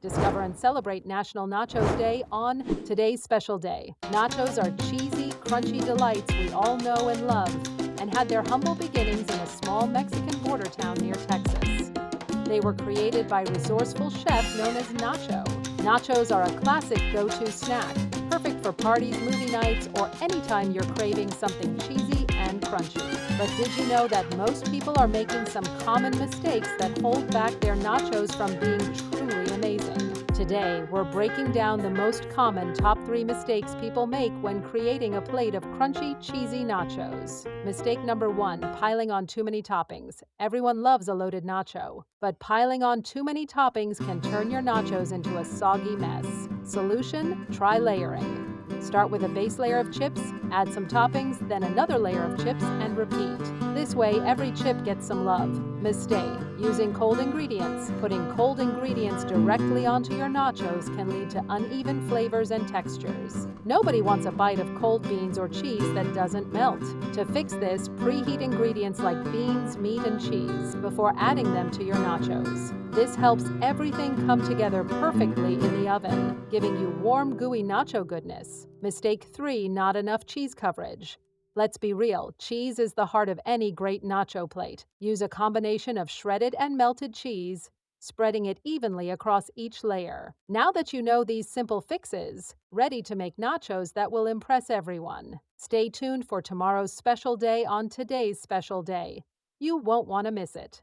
Discover and celebrate National Nachos Day on today's special day. Nachos are cheesy, crunchy delights we all know and love, and had their humble beginnings in a small Mexican border town near Texas. They were created by resourceful chef known as Nacho. Nachos are a classic go-to snack, perfect for parties, movie nights, or anytime you're craving something cheesy and crunchy. But did you know that most people are making some common mistakes that hold back their nachos from being truly amazing? Today, we're breaking down the most common top 3 mistakes people make when creating a plate of crunchy, cheesy nachos. Mistake number 1, piling on too many toppings. Everyone loves a loaded nacho, but piling on too many toppings can turn your nachos into a soggy mess. Solution? Try layering. Start with a base layer of chips, add some toppings, then another layer of chips, and repeat. This way, every chip gets some love. Mistake: using cold ingredients. Putting cold ingredients directly onto your nachos can lead to uneven flavors and textures. Nobody wants a bite of cold beans or cheese that doesn't melt. To fix this, preheat ingredients like beans, meat, and cheese before adding them to your nachos. This helps everything come together perfectly in the oven, giving you warm, gooey nacho goodness. Mistake 3, not enough cheese coverage. Let's be real, cheese is the heart of any great nacho plate. Use a combination of shredded and melted cheese, spreading it evenly across each layer. Now that you know these simple fixes, ready to make nachos that will impress everyone. Stay tuned for tomorrow's special day on today's special day. You won't want to miss it.